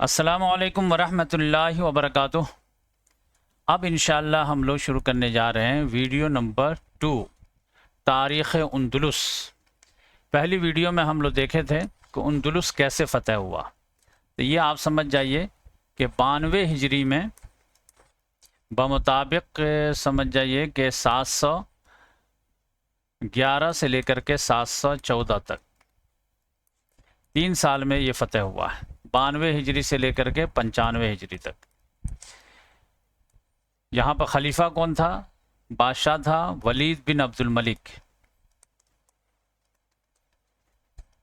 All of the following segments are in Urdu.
السلام علیکم ورحمۃ اللہ وبرکاتہ۔ اب انشاءاللہ ہم لوگ شروع کرنے جا رہے ہیں ویڈیو نمبر 2، تاریخ اندلس۔ پہلی ویڈیو میں ہم لوگ دیکھے تھے کہ اندلس کیسے فتح ہوا، تو یہ آپ سمجھ جائیے کہ 92 ہجری میں بمطابق سمجھ جائیے کہ 711 سے لے کر کے 714 تک 3 سال میں یہ فتح ہوا ہے، 92 ہجری سے لے کر کے 95 ہجری تک۔ یہاں پر خلیفہ کون تھا؟ بادشاہ تھا ولید بن عبد الملک۔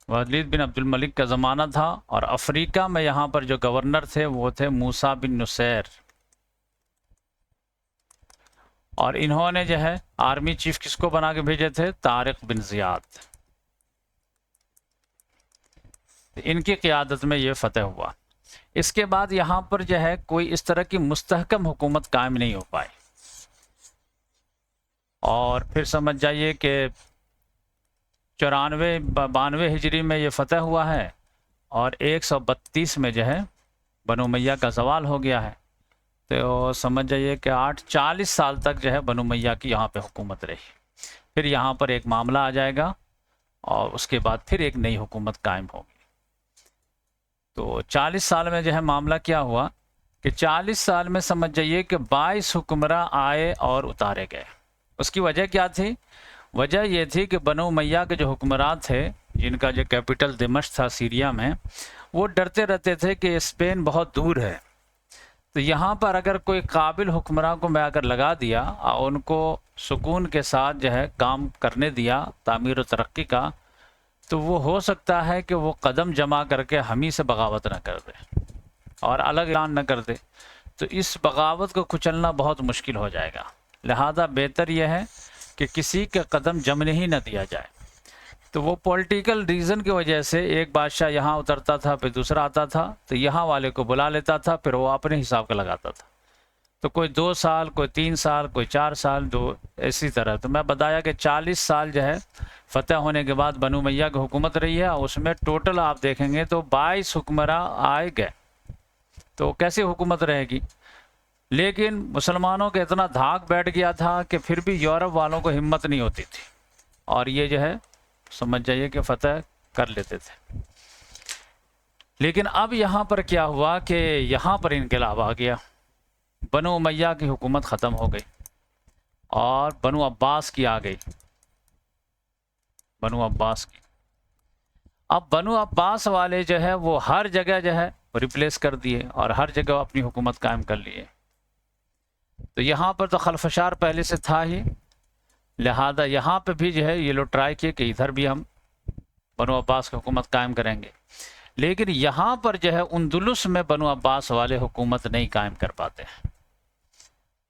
ولید بن عبد الملک کا زمانہ تھا، اور افریقہ میں یہاں پر جو گورنر تھے وہ تھے موسیٰ بن نصیر، اور انہوں نے جو ہے آرمی چیف کس کو بنا کے بھیجے تھے؟ طارق بن زیاد۔ ان کی قیادت میں یہ فتح ہوا۔ اس کے بعد یہاں پر جو ہے کوئی اس طرح کی مستحکم حکومت قائم نہیں ہو پائی، اور پھر سمجھ جائیے کہ 92 ہجری میں یہ فتح ہوا ہے، اور 132 میں جو ہے بنو امیہ کا زوال ہو گیا ہے۔ تو سمجھ جائیے کہ 40 سال تک جو ہے بنو امیہ کی یہاں پہ حکومت رہی۔ پھر یہاں پر ایک معاملہ آ جائے گا، اور اس کے بعد پھر ایک نئی حکومت قائم ہوگی۔ تو 40 سال میں جو ہے معاملہ کیا ہوا کہ 40 سال میں سمجھ جائیے کہ 22 حکمراں آئے اور اتارے گئے۔ اس کی وجہ کیا تھی؟ وجہ یہ تھی کہ بنو امیہ کے جو حکمران تھے، جن کا جو کیپٹل دمشق تھا سیریا میں، وہ ڈرتے رہتے تھے کہ اسپین بہت دور ہے، تو یہاں پر اگر کوئی قابل حکمراں کو میں اگر لگا دیا اور ان کو سکون کے ساتھ جو ہے کام کرنے دیا تعمیر و ترقی کا، تو وہ ہو سکتا ہے کہ وہ قدم جمع کر کے ہم ہی سے بغاوت نہ کر دے اور الگ اعلان نہ کر دے، تو اس بغاوت کو کچلنا بہت مشکل ہو جائے گا۔ لہذا بہتر یہ ہے کہ کسی کے قدم جمنے ہی نہ دیا جائے۔ تو وہ پولیٹیکل ریزن کی وجہ سے ایک بادشاہ یہاں اترتا تھا، پھر دوسرا آتا تھا، تو یہاں والے کو بلا لیتا تھا، پھر وہ اپنے حساب کا لگاتا تھا۔ تو کوئی 2 سال، کوئی 3 سال، کوئی 4 سال، اسی طرح۔ تو میں بتایا کہ 40 سال جو ہے فتح ہونے کے بعد بنو امیہ کی حکومت رہی ہے، اس میں ٹوٹل آپ دیکھیں گے تو 22 حکمراں آئے گئے۔ تو کیسی حکومت رہے گی؟ لیکن مسلمانوں کا اتنا دھاک بیٹھ گیا تھا کہ پھر بھی یورپ والوں کو ہمت نہیں ہوتی تھی، اور یہ جو ہے سمجھ جائیے کہ فتح کر لیتے تھے۔ لیکن اب یہاں پر کیا ہوا کہ یہاں پر انقلاب آ گیا، بنو امیہ کی حکومت ختم ہو گئی اور بنو عباس کی آ گئی، بنو عباس کی۔ اب بنو عباس والے جو ہے وہ ہر جگہ جو ہے ریپلیس کر دیے، اور ہر جگہ اپنی حکومت قائم کر لیے۔ تو یہاں پر تو خلفشار پہلے سے تھا ہی، لہذا یہاں پہ بھی جو ہے یہ لوگ ٹرائی کیے کہ ادھر بھی ہم بنو عباس کی حکومت قائم کریں گے، لیکن یہاں پر جو ہے اندلس میں بنو عباس والے حکومت نہیں قائم کر پاتے ہیں۔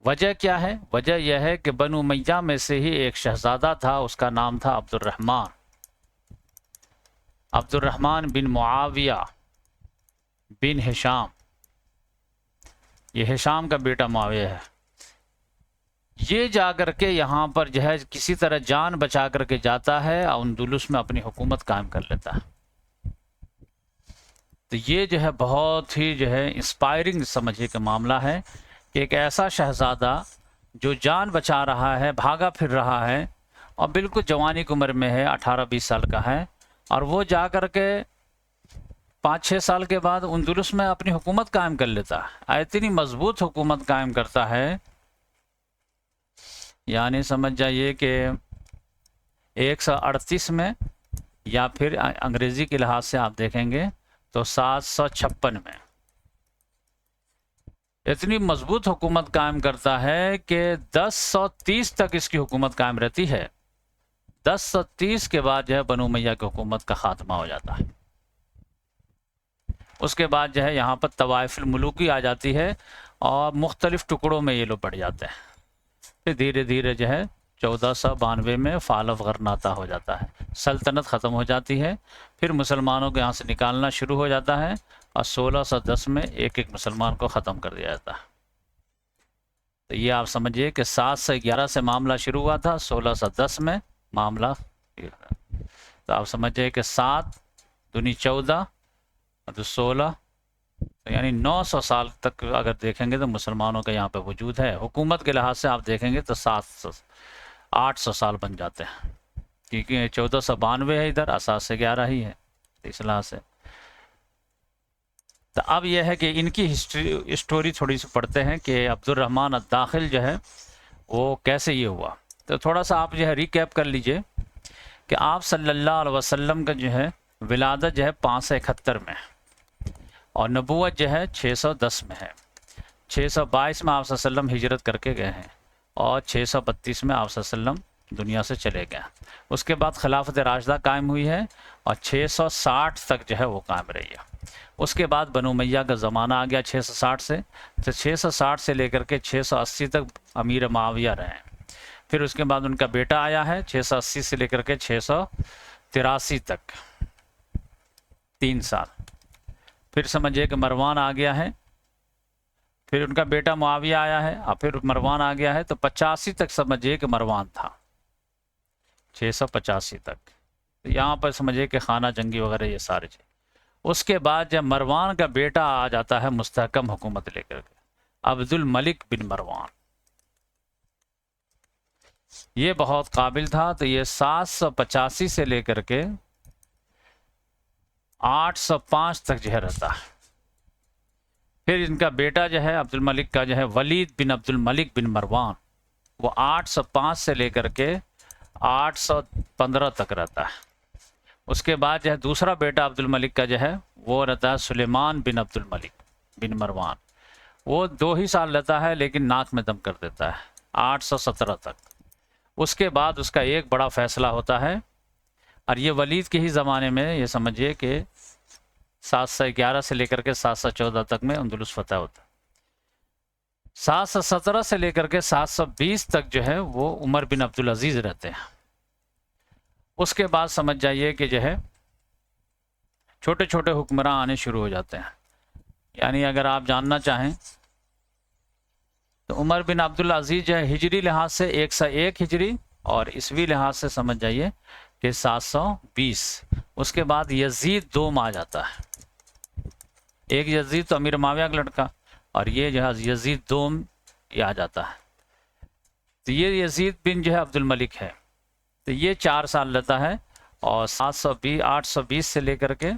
وجہ کیا ہے؟ وجہ یہ ہے کہ بنو امیہ میں سے ہی ایک شہزادہ تھا، اس کا نام تھا عبد الرحمن بن معاویہ بن ہشام۔ یہ ہشام کا بیٹا معاویہ ہے۔ یہ جا کر کے یہاں پر جو ہے کسی طرح جان بچا کر کے جاتا ہے اور اندلس میں اپنی حکومت قائم کر لیتا ہے۔ تو یہ جو ہے بہت ہی جو ہے انسپائرنگ سمجھے کہ معاملہ ہے کہ ایک ایسا شہزادہ جو جان بچا رہا ہے، بھاگا پھر رہا ہے، اور بالکل جوانی کی عمر میں ہے، 18-20 سال کا ہے، اور وہ جا کر کے 5-6 سال کے بعد اندلس میں اپنی حکومت قائم کر لیتا ہے۔ اتنی مضبوط حکومت قائم کرتا ہے، یعنی سمجھ جائیے کہ 138 میں، یا پھر انگریزی کے لحاظ سے آپ دیکھیں گے تو 756 میں اتنی مضبوط حکومت قائم کرتا ہے کہ 1030 تک اس کی حکومت قائم رہتی ہے۔ 1030 کے بعد جو ہے بنو امیہ کی حکومت کا خاتمہ ہو جاتا ہے۔ اس کے بعد جو ہے یہاں پر طوائف الملوکی آ جاتی ہے، اور مختلف ٹکڑوں میں یہ لوگ بڑھ جاتے ہیں۔ پھر دھیرے دھیرے جو ہے 1492 میں فال و غرناطہ ہو جاتا ہے، سلطنت ختم ہو جاتی ہے۔ پھر مسلمانوں کو یہاں سے نکالنا شروع ہو جاتا ہے، اور 1610 میں ایک ایک مسلمان کو ختم کر دیا جاتا ہے۔ تو یہ آپ سمجھیے کہ 711 سے معاملہ شروع ہوا تھا، 1610 میں معاملہ، تو آپ سمجھیے کہ 7 دونی 14 اور 16 تو یعنی 900 سال تک اگر دیکھیں گے تو مسلمانوں کا یہاں پہ وجود ہے. حکومت کے لحاظ سے آپ دیکھیں گے تو 800 سال بن جاتے ہیں، کیونکہ 1492 ہے ادھر، اساس 11 ہی ہے اس لحاظ سے. تو اب یہ ہے کہ ان کی اسٹوری تھوڑی سی پڑھتے ہیں کہ عبد الرحمن الداخل جو ہے وہ کیسے یہ ہوا. تو تھوڑا سا آپ جو ہے ریکیپ کر لیجئے کہ آپ صلی اللہ علیہ وسلم کا جو ہے ولادت جو ہے 571 میں، اور نبوت جو ہے 610 میں ہے. 622 میں آپ صلی اللہ علیہ وسلم ہجرت کر کے گئے ہیں، اور 632 میں آپ صلی اللہ علیہ وسلم دنیا سے چلے گئے. اس کے بعد خلافت راشدہ قائم ہوئی ہے، اور 660 تک جو ہے وہ قائم رہی ہے. اس کے بعد بنو امیہ کا زمانہ آ گیا 660 سے، تو 660 سے لے کر کے 680 تک امیر معاویہ رہے ہیں. پھر اس کے بعد ان کا بیٹا آیا ہے 680 سے لے کر کے 683 تک، 3 سال. پھر سمجھیے کہ مروان آ گیا ہے، پھر ان کا بیٹا معاویہ آیا ہے، اور پھر مروان آ گیا ہے. تو 85 تک سمجھیے کہ مروان تھا، 685 تک. تو یہاں پر سمجھیے کہ خانہ جنگی وغیرہ یہ سارے چیز. اس کے بعد جب مروان کا بیٹا آ جاتا ہے مستحکم حکومت لے کر کے، عبد الملک بن مروان، یہ بہت قابل تھا. تو یہ 785 سے لے کر کے 805 تک جو ہے رہتا ہے. پھر ان کا بیٹا جو ہے عبد الملک کا جو ہے ولید بن عبد الملک بن مروان، وہ 805 سے لے کر کے 815 تک رہتا ہے. اس کے بعد جو ہے دوسرا بیٹا عبد الملک کا جو ہے وہ رہتا ہے سلیمان بن عبد الملک بن مروان. وہ 2 ہی سال رہتا ہے لیکن ناک میں دم کر دیتا ہے 817 تک. اس کے بعد اس کا ایک بڑا فیصلہ ہوتا ہے، اور یہ ولید کے ہی زمانے میں یہ سمجھیے کہ 711 سے لے کر کے 714 تک میں اندلس فتح ہوتا ہے. 717 سے لے کر کے 720 تک جو ہے وہ عمر بن عبدالعزیز رہتے ہیں. اس کے بعد سمجھ جائیے کہ جو ہے چھوٹے چھوٹے حکمراں آنے شروع ہو جاتے ہیں. یعنی اگر آپ جاننا چاہیں تو عمر بن عبدالعزیز جو ہے ہجری لحاظ سے 101 ہجری، اور عیسوی لحاظ سے سمجھ جائیے کہ 720. اس کے بعد یزید دوم آ جاتا ہے. ایک یزید تو امیر معاویہ کا لڑکا، اور یہ جو ہے یزید دوم یہ آ جاتا ہے. تو یہ یزید بن جو ہے عبد الملک ہے. تو یہ 4 سال رہتا ہے، اور 820 سے لے کر کے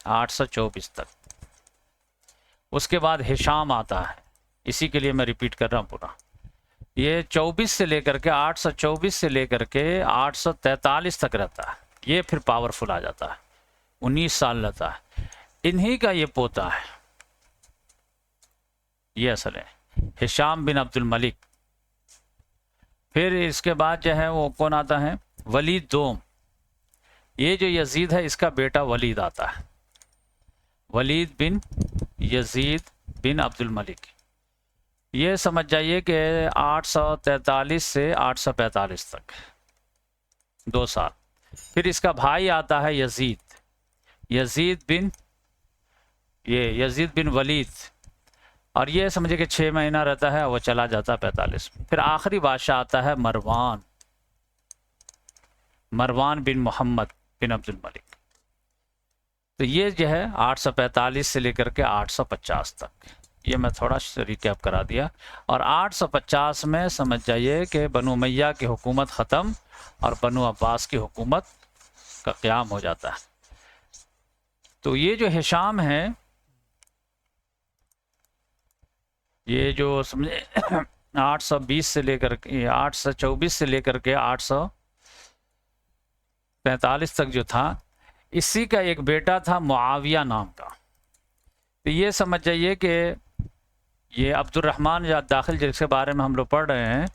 824 تک. اس کے بعد ہشام آتا ہے، اسی کے لیے میں ریپیٹ کر رہا ہوں پورا. یہ 24 سے لے کر کے 824 سے لے کر کے 843 تک رہتا ہے. یہ پھر پاورفل آ جاتا ہے، 19 سال رہتا ہے. انہی کا یہ پوتا ہے، یہ اصل ہے ہشام بن عبد الملک. پھر اس کے بعد جو ہے وہ کون آتا ہے؟ ولید دوم. یہ جو یزید ہے اس کا بیٹا ولید آتا ہے، ولید بن یزید بن عبد الملک. یہ سمجھ جائیے کہ 843 سے 845 تک 2 سال. پھر اس کا بھائی آتا ہے یزید بن ولید، اور یہ سمجھے کہ 6 مہینہ رہتا ہے، وہ چلا جاتا ہے 45. پھر آخری بادشاہ آتا ہے مروان بن محمد بن عبد الملک. تو یہ جو ہے 845 سے لے کر کے 850 تک. یہ میں تھوڑا ریکیپ کرا دیا. اور 850 میں سمجھ جائیے کہ بنو امیہ کی حکومت ختم، اور بنو عباس کی حکومت کا قیام ہو جاتا ہے. تو یہ جو ہشام ہے، یہ جو سمجھے 820 سے لے کر کے 824 سے لے کر کے 845 تک جو تھا، اسی کا ایک بیٹا تھا معاویہ نام کا. تو یہ سمجھ جائیے کہ یہ عبد الرحمن یا داخل جس کے بارے میں ہم لوگ پڑھ رہے ہیں،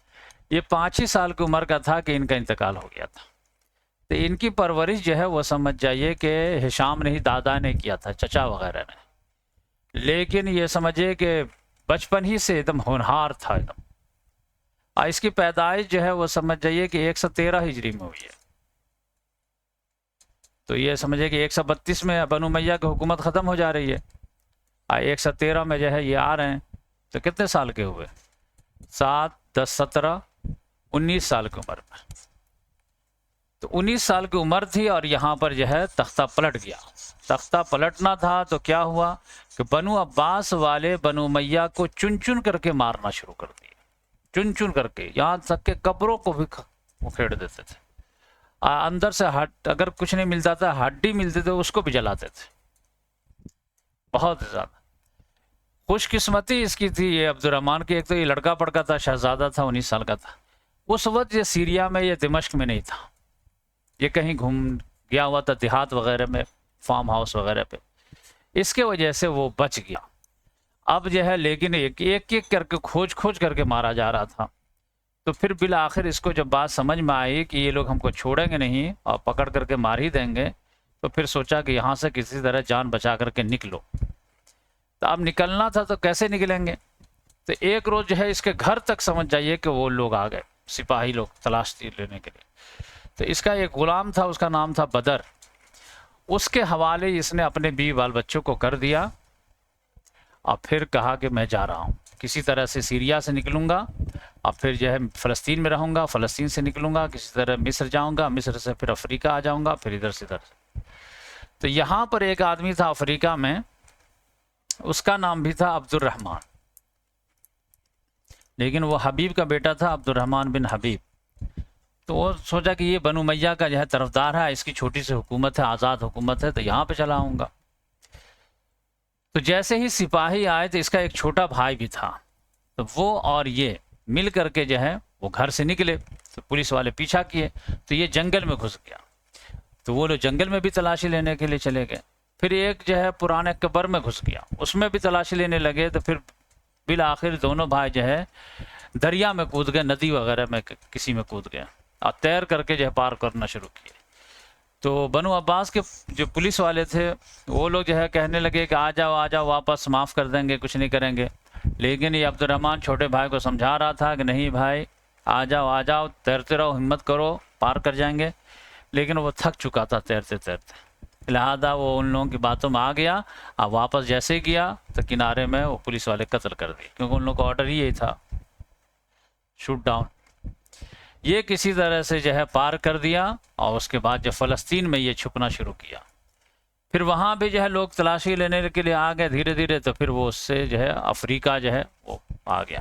یہ 5 ہی سال کی عمر کا تھا کہ ان کا انتقال ہو گیا تھا. تو ان کی پرورش جو ہے وہ سمجھ جائیے کہ ہشام نے ہی، دادا نے کیا تھا، چچا وغیرہ نے. لیکن یہ سمجھے کہ بچپن ہی سے ایک دم ہونہار تھا ایک دم. اور اس کی پیدائش جو ہے وہ سمجھ جائیے کہ 113 ہجری میں ہوئی ہے. تو یہ سمجھے کہ 132 میں بنو امیہ کی حکومت ختم ہو جا رہی ہے، اور 113 میں جو ہے یہ آ رہے ہیں. تو کتنے سال کے ہوئے؟ 7 10 17 19 سال کی عمر میں. تو 19 سال کی عمر تھی اور یہاں پر جو ہے تختہ پلٹ گیا۔ تختہ پلٹنا تھا تو کیا ہوا کہ بنو عباس والے بنو امیہ کو چن چن کر کے مارنا شروع کر دیا، چن چن کر کے، یہاں تک کہ قبروں کو بھی اکھیڑ دیتے تھے، اندر سے اگر کچھ نہیں ملتا تھا، ہڈی ملتے تھے اس کو بھی جلاتے تھے، بہت زیادہ۔ خوش قسمتی اس کی تھی یہ عبد الرحمن کی، ایک تو یہ لڑکا پڑکا تھا، شہزادہ تھا، 19 سال کا تھا۔ اس وقت یہ سیریا میں، یہ دمشق میں نہیں تھا، یہ کہیں گھوم گیا ہوا تھا دیہات وغیرہ میں، فارم ہاؤس وغیرہ پہ، اس کے وجہ سے وہ بچ گیا۔ اب جو ہے لیکن ایک ایک کر کے کھوج کر کے مارا جا رہا تھا۔ تو پھر بالآخر اس کو جب بات سمجھ میں آئی کہ یہ لوگ ہم کو چھوڑیں گے نہیں اور پکڑ کر کے مار ہی دیں گے، تو پھر سوچا کہ یہاں سے کسی طرح جان بچا کر کے نکلو۔ تو اب نکلنا تھا تو کیسے نکلیں گے؟ تو ایک روز جو ہے اس کے گھر تک سمجھ جائیے کہ وہ لوگ آ گئے، سپاہی لوگ تلاش لینے کے لیے۔ تو اس کا ایک غلام تھا، اس کا نام تھا بدر، اس کے حوالے اس نے اپنے بیوی بال بچوں کو کر دیا اور پھر کہا کہ میں جا رہا ہوں، کسی طرح سے سیریا سے نکلوں گا اور پھر جو ہے فلسطین میں رہوں گا، فلسطین سے نکلوں گا، کسی طرح مصر جاؤں گا، مصر سے پھر افریقہ آ جاؤں گا، پھر ادھر سے ادھر سے۔ تو یہاں پر ایک آدمی تھا افریقہ میں، اس کا نام بھی تھا عبد الرحمن، لیکن وہ حبیب کا بیٹا تھا، عبد الرحمن بن حبیب۔ تو وہ سوچا کہ یہ بنو امیہ کا جو ہے طرفدار ہے، اس کی چھوٹی سی حکومت ہے، آزاد حکومت ہے، تو یہاں پہ چلا آؤں گا۔ تو جیسے ہی سپاہی آئے تو اس کا ایک چھوٹا بھائی بھی تھا، تو وہ اور یہ مل کر کے جو ہے وہ گھر سے نکلے، تو پولیس والے پیچھا کیے، تو یہ جنگل میں گھس گیا۔ تو وہ لوگ جنگل میں بھی تلاشی لینے کے لیے چلے گئے، پھر ایک جو ہے پرانے قبر میں گھس گیا، اس میں بھی تلاشی لینے لگے، تو پھر بالآخر دونوں بھائی جو ہے دریا میں کود گئے، ندی وغیرہ میں کسی میں کود گئے اور تیر کر کے جو ہے پار کرنا شروع کیے۔ تو بنو عباس کے جو پولیس والے تھے وہ لوگ جو ہے کہنے لگے کہ آ جاؤ واپس، معاف کر دیں گے، کچھ نہیں کریں گے۔ لیکن یہ عبد الرحمن چھوٹے بھائی کو سمجھا رہا تھا کہ نہیں بھائی، آ جاؤ، تیرتے رہو، ہمت کرو، پار کر جائیں گے۔ لیکن وہ تھک چکا تھا تیرتے تیرتے، لہذا وہ ان لوگوں کی باتوں میں آ گیا، اور واپس جیسے ہی گیا تو کنارے میں وہ پولیس والے قتل کر دیے، کیونکہ ان لوگوں کا آرڈر ہی یہی تھا، شوٹ ڈاؤن۔ یہ کسی طرح سے جو ہے پار کر دیا، اور اس کے بعد جو فلسطین میں یہ چھپنا شروع کیا، پھر وہاں بھی جو ہے لوگ تلاشی لینے کے لیے آ گئے دھیرے دھیرے، تو پھر وہ اس سے جو ہے افریقہ جو ہے وہ آ گیا،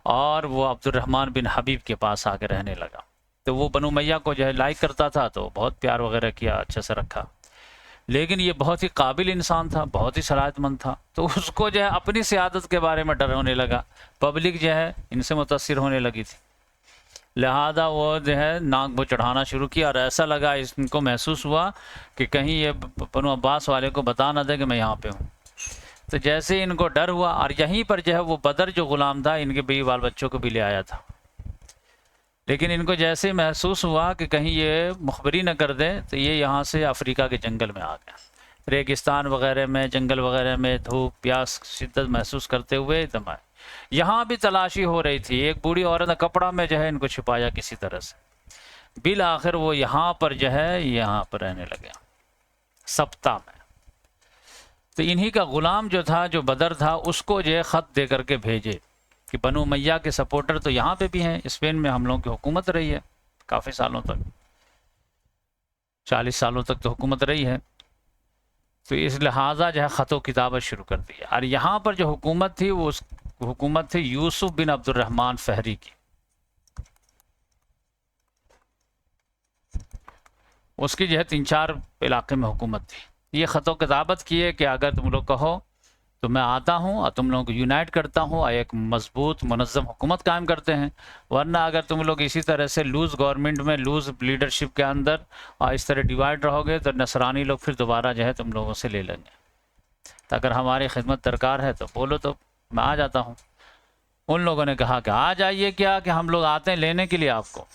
اور وہ عبد الرحمن بن حبیب کے پاس آ کے رہنے لگا۔ تو وہ بنو امیہ کو جو ہے لائک کرتا تھا، تو بہت پیار وغیرہ کیا، اچھے سے رکھا، لیکن یہ بہت ہی قابل انسان تھا، بہت ہی صلاحیت مند تھا، تو اس کو جو ہے اپنی سیادت کے بارے میں ڈر ہونے لگا، پبلک جو ہے ان سے متاثر ہونے لگی تھی، لہذا وہ جو ہے ناک بو چڑھانا شروع کیا، اور ایسا لگا، ان کو محسوس ہوا کہ کہیں یہ بنو عباس والے کو بتا نہ دے کہ میں یہاں پہ ہوں۔ تو جیسے ان کو ڈر ہوا، اور یہیں پر جو ہے وہ بدر جو غلام تھا ان کے بیوی بال بچوں کو بھی لے آیا تھا، لیکن ان کو جیسے محسوس ہوا کہ کہیں یہ مخبری نہ کر دے، تو یہ یہاں سے افریقہ کے جنگل میں آ گیا، ریگستان وغیرہ میں، جنگل وغیرہ میں دھوپ پیاس شدت محسوس کرتے ہوئے دم آئے۔ یہاں بھی تلاشی ہو رہی تھی، ایک بوڑھی عورت نے کپڑا میں جو ہے ان کو چھپایا کسی طرح سے، بالآخر وہ یہاں پر جو ہے یہاں پر رہنے لگے سبتا میں۔ تو انہی کا غلام جو تھا، جو بدر تھا، اس کو جو ہے خط دے کر کے بھیجے کہ بنو امیہ کے سپورٹر تو یہاں پہ بھی ہیں، اسپین میں ہم لوگوں کی حکومت رہی ہے کافی سالوں تک، 40 سالوں تک تو حکومت رہی ہے، تو اس لہٰذا جو ہے خط و کتابت شروع کر دی۔ اور یہاں پر جو حکومت تھی وہ حکومت تھی یوسف بن عبد الرحمن فہری کی، اس کی جو ہے 3-4 علاقے میں حکومت تھی۔ یہ خط و کتابت کیے کہ اگر تم لوگ کہو تو میں آتا ہوں اور تم لوگوں کو یونائٹ کرتا ہوں اور ایک مضبوط منظم حکومت قائم کرتے ہیں، ورنہ اگر تم لوگ اسی طرح سے لوز گورنمنٹ میں، لوز لیڈرشپ کے اندر اور اس طرح ڈیوائڈ رہو گے تو نصرانی لوگ پھر دوبارہ جو ہے تم لوگوں سے لے لیں گے، تو اگر ہماری خدمت درکار ہے تو بولو، تو میں آ جاتا ہوں۔ ان لوگوں نے کہا کہ آ جائیے، کیا کہ ہم لوگ آتے ہیں لینے کے لیے آپ کو۔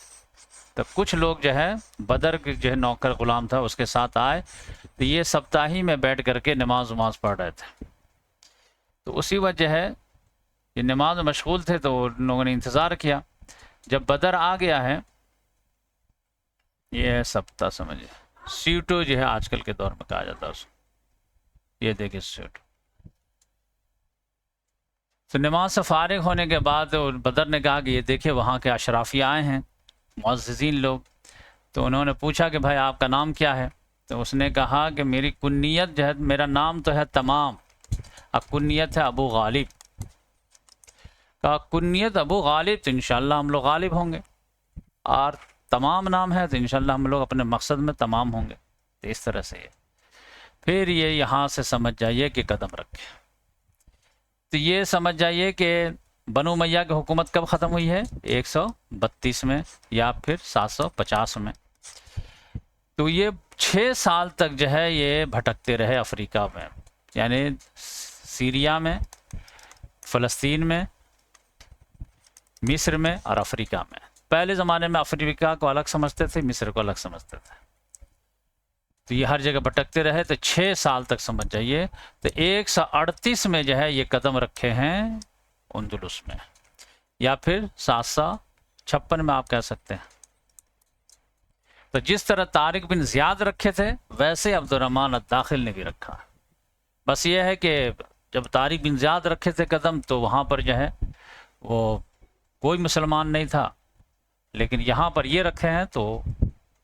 تو کچھ لوگ جو ہے بدر کے جو ہے نوکر غلام تھا اس کے ساتھ آئے، تو یہ سپتاہی میں بیٹھ کر کے نماز پڑھ رہے تھے، تو اسی وجہ ہے یہ نماز میں مشغول تھے، تو ان لوگوں نے انتظار کیا۔ جب بدر آ گیا ہے، یہ سبتا سمجھے، سیٹو جو ہے آج کل کے دور میں کہا جاتا ہے اس کو، یہ دیکھیں سیٹو۔ تو نماز سے فارغ ہونے کے بعد بدر نے کہا کہ یہ دیکھیں وہاں کے اشرافیہ آئے ہیں، معززین لوگ، تو انہوں نے پوچھا کہ بھائی آپ کا نام کیا ہے؟ تو اس نے کہا کہ میری کنیت جو ہے، میرا نام تو ہے تمام، اب کنیت ہے ابو غالب۔ کہا کنیت ابو غالب تو انشاءاللہ ہم لوگ غالب ہوں گے، اور تمام نام ہے تو انشاءاللہ ہم لوگ اپنے مقصد میں تمام ہوں گے۔ تو اس طرح سے پھر یہ یہاں سے سمجھ جائیے کہ قدم رکھے۔ تو یہ سمجھ جائیے کہ بنو امیہ کی حکومت کب ختم ہوئی ہے؟ 132 میں یا پھر 750 میں۔ تو یہ 6 سال تک جو ہے یہ بھٹکتے رہے افریقہ میں، یعنی سیریا میں، فلسطین میں، مصر میں اور افریقہ میں۔ پہلے زمانے میں افریقہ کو الگ سمجھتے تھے، مصر کو الگ سمجھتے تھے، تو یہ ہر جگہ بھٹکتے رہے۔ تو 6 سال تک سمجھ جائیے۔ تو 138 میں جو ہے یہ قدم رکھے ہیں اندلس میں، یا پھر 756 میں آپ کہہ سکتے ہیں۔ تو جس طرح طارق بن زیاد رکھے تھے ویسے عبد الرحمن الداخل نے بھی رکھا۔ بس یہ ہے کہ جب طارق بن زیاد رکھے تھے قدم تو وہاں پر جو ہے وہ کوئی مسلمان نہیں تھا، لیکن یہاں پر یہ رکھے ہیں تو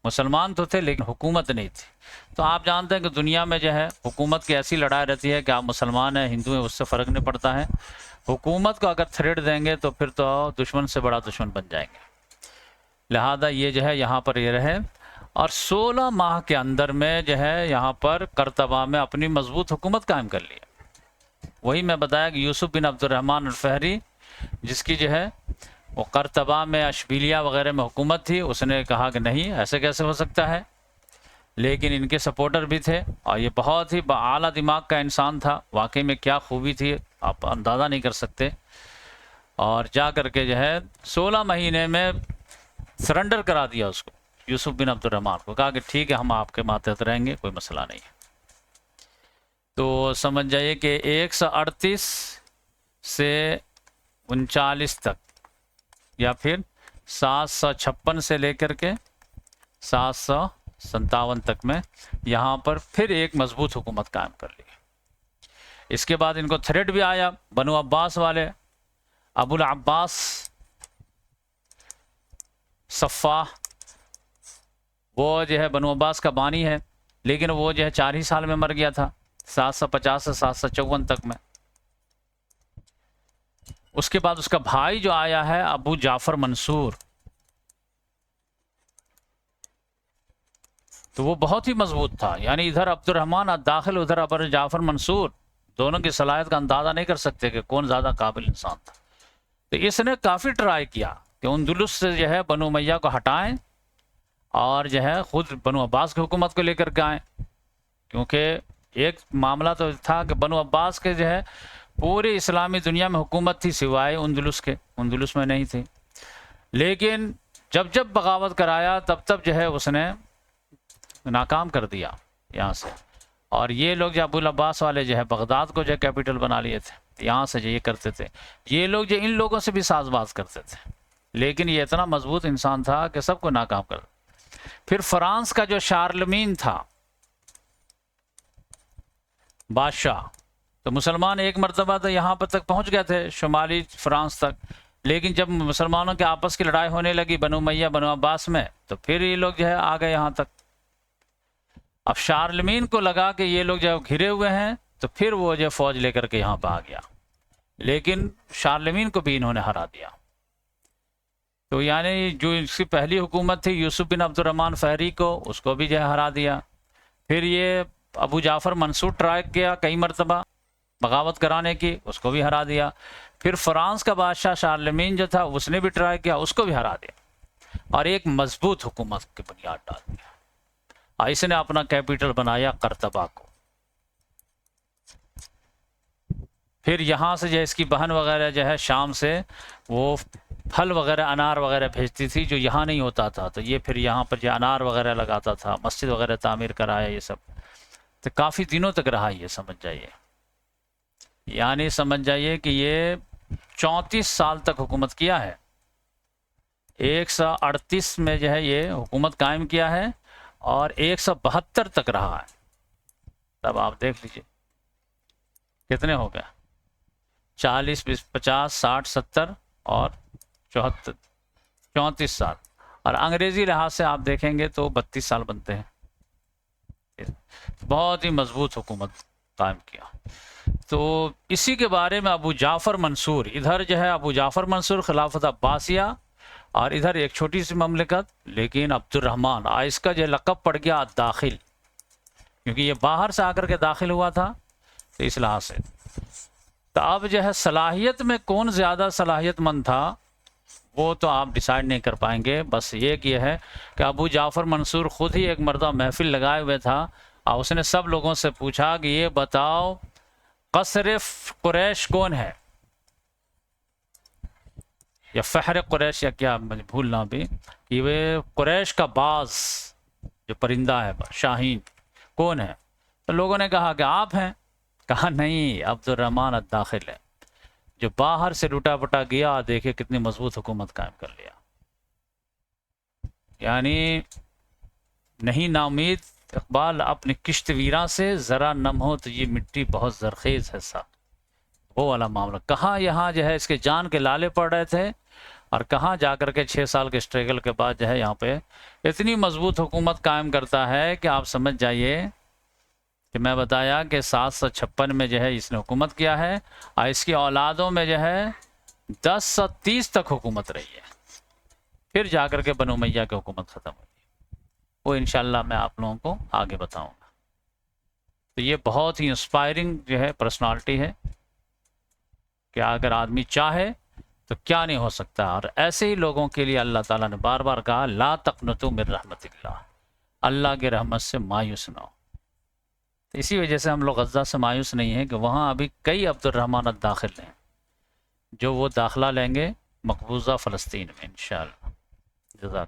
مسلمان تو تھے لیکن حکومت نہیں تھی۔ تو آپ جانتے ہیں کہ دنیا میں جو ہے حکومت کی ایسی لڑائی رہتی ہے کہ آپ مسلمان ہیں ہندو ہیں اس سے فرق نہیں پڑتا ہے، حکومت کو اگر تھریٹ دیں گے تو پھر تو دشمن سے بڑا دشمن بن جائیں گے۔ لہذا یہ جو ہے یہاں پر یہ رہے، اور 16 ماہ کے اندر میں جو ہے یہاں پر قرطبہ میں اپنی مضبوط حکومت قائم کر لی۔ وہی میں بتایا کہ یوسف بن عبد الرحمن الفہری جس کی جو ہے وہ قرطبہ میں اشبیلیہ وغیرہ میں حکومت تھی، اس نے کہا کہ نہیں ایسے کیسے ہو سکتا ہے، لیکن ان کے سپورٹر بھی تھے اور یہ بہت ہی اعلیٰ دماغ کا انسان تھا، واقعی میں کیا خوبی تھی آپ اندازہ نہیں کر سکتے۔ اور جا کر کے جو ہے 16 مہینے میں سرنڈر کرا دیا اس کو، یوسف بن عبد الرحمن کو، کہا کہ ٹھیک ہے ہم آپ کے ماتحت رہیں گے، کوئی مسئلہ نہیں ہے۔ تو سمجھ جائیے کہ 138 سے 39 تک، یا پھر 756 سے لے کر کے 757 تک میں یہاں پر پھر ایک مضبوط حکومت قائم کر لی۔ اس کے بعد ان کو تھریٹ بھی آیا، بنو عباس والے، ابو العباس صفاح، وہ جو ہے بنو عباس کا بانی ہے، لیکن وہ جو ہے 4 ہی سال میں مر گیا تھا، 750 سے 754 تک میں۔ اس کے بعد اس کا بھائی جو آیا ہے ابو جعفر منصور، تو وہ بہت ہی مضبوط تھا، یعنی ادھر عبد الرحمن الداخل ادھر ابو جعفر منصور، دونوں کی صلاحیت کا اندازہ نہیں کر سکتے کہ کون زیادہ قابل انسان تھا۔ تو اس نے کافی ٹرائی کیا کہ اندلس سے جو ہے بنو امیہ کو ہٹائیں اور جو ہے خود بنو عباس کی حکومت کو لے کر کے آئیں، کیونکہ ایک معاملہ تو تھا کہ بنو عباس کے جو ہے پوری اسلامی دنیا میں حکومت تھی سوائے اندلس کے، اندلس میں نہیں تھی، لیکن جب جب بغاوت کرایا تب تب جو ہے اس نے ناکام کر دیا یہاں سے۔ اور یہ لوگ جو ابو العباس والے جو ہے بغداد کو جو ہے کیپٹل بنا لیے تھے، یہاں سے جو یہ کرتے تھے، یہ لوگ جو ان لوگوں سے بھی ساز باز کرتے تھے، لیکن یہ اتنا مضبوط انسان تھا کہ سب کو ناکام کر دیا۔ پھر فرانس کا جو شارلمین تھا بادشاہ، تو مسلمان ایک مرتبہ تو یہاں پر تک پہنچ گئے تھے شمالی فرانس تک، لیکن جب مسلمانوں کے آپس کی لڑائی ہونے لگی بنو امیہ بنو عباس میں، تو پھر یہ لوگ جو ہے آ گئے یہاں تک۔ اب شارلمین کو لگا کہ یہ لوگ جو گھرے ہوئے ہیں، تو پھر وہ جو فوج لے کر کے یہاں پہ آ گیا، لیکن شارلمین کو بھی انہوں نے ہرا دیا۔ تو یعنی جو اس کی پہلی حکومت تھی یوسف بن عبد الرحمن فہری کو، اس کو بھی جو ہے ہرا دیا۔ پھر یہ ابو جعفر منصور ٹرائی کیا کئی مرتبہ بغاوت کرانے کی، اس کو بھی ہرا دیا۔ پھر فرانس کا بادشاہ شارلمین جو تھا اس نے بھی ٹرائی کیا، اس کو بھی ہرا دیا، اور ایک مضبوط حکومت کی بنیاد ڈال دیا، اور اس نے اپنا کیپٹل بنایا قرطبہ کو۔ پھر یہاں سے جو اس کی بہن وغیرہ جو ہے شام سے وہ پھل وغیرہ انار وغیرہ بھیجتی تھی جو یہاں نہیں ہوتا تھا، تو یہ پھر یہاں پر جو انار وغیرہ لگاتا تھا، مسجد وغیرہ تعمیر کرایا، یہ سب تو کافی دنوں تک رہا، یہ سمجھ جائیے، یعنی سمجھ جائیے کہ یہ 34 سال تک حکومت کیا ہے۔ 138 میں جو ہے یہ حکومت قائم کیا ہے اور 172 تک رہا ہے۔ تب آپ دیکھ لیجئے کتنے ہو گئے، 40 50 60 70 اور 34 سال، اور انگریزی لحاظ سے آپ دیکھیں گے تو 32 سال بنتے ہیں. بہت ہی مضبوط حکومت قائم کیا. تو اسی کے بارے میں ابو جعفر منصور، ادھر جو ہے ابو جعفر منصور خلافت عباسیہ، اور ادھر ایک چھوٹی سی مملکت، لیکن عبد الرحمن اس کا جو لقب پڑ گیا داخل، کیونکہ یہ باہر سے آ کر کے داخل ہوا تھا. تو اس لحاظ سے تو اب جو ہے صلاحیت میں کون زیادہ صلاحیت مند تھا وہ تو آپ ڈیسائیڈ نہیں کر پائیں گے. بس یہ ہے کہ ابو جعفر منصور خود ہی ایک مرتبہ محفل لگائے ہوئے تھا، اور اس نے سب لوگوں سے پوچھا کہ یہ بتاؤ قصر قریش کون ہے، یا فہر قریش، یا کیا مجھے بھولنا بھی، کہ وہ قریش کا باز جو پرندہ ہے شاہین کون ہے. تو لوگوں نے کہا کہ آپ ہیں. کہا نہیں، عبد الرحمن الداخل ہے، جو باہر سے لوٹا پٹا گیا، دیکھے کتنی مضبوط حکومت قائم کر لیا. یعنی نہیں نامید اقبال اپنی کشت ویراں سے، ذرا نم ہو تو یہ مٹی بہت زرخیز ہے سا، وہ والا معاملہ. کہاں یہاں جو ہے اس کے جان کے لالے پڑ رہے تھے، اور کہاں جا کر کے 6 سال کے اسٹرگل کے بعد جو ہے یہاں پہ اتنی مضبوط حکومت قائم کرتا ہے کہ آپ سمجھ جائیے کہ میں بتایا کہ 756 میں جو ہے اس نے حکومت کیا ہے، اور اس کی اولادوں میں جو ہے 1030 تک حکومت رہی ہے. پھر جا کر کے بنو امیہ کی حکومت ختم ہوئی. وہ انشاءاللہ میں آپ لوگوں کو آگے بتاؤں گا. تو یہ بہت ہی انسپائرنگ جو ہے پرسنالٹی ہے، کہ اگر آدمی چاہے تو کیا نہیں ہو سکتا. اور ایسے ہی لوگوں کے لیے اللہ تعالیٰ نے بار بار کہا لا تقنطوا من رحمت اللہ، اللہ کی رحمت سے مایوس نہ ہو. تو اسی وجہ سے ہم لوگ غزہ سے مایوس نہیں ہیں، کہ وہاں ابھی کئی عبد الرحمن الداخل ہیں جو وہ داخلہ لیں گے مقبوضہ فلسطین میں انشاءاللہ. جزاک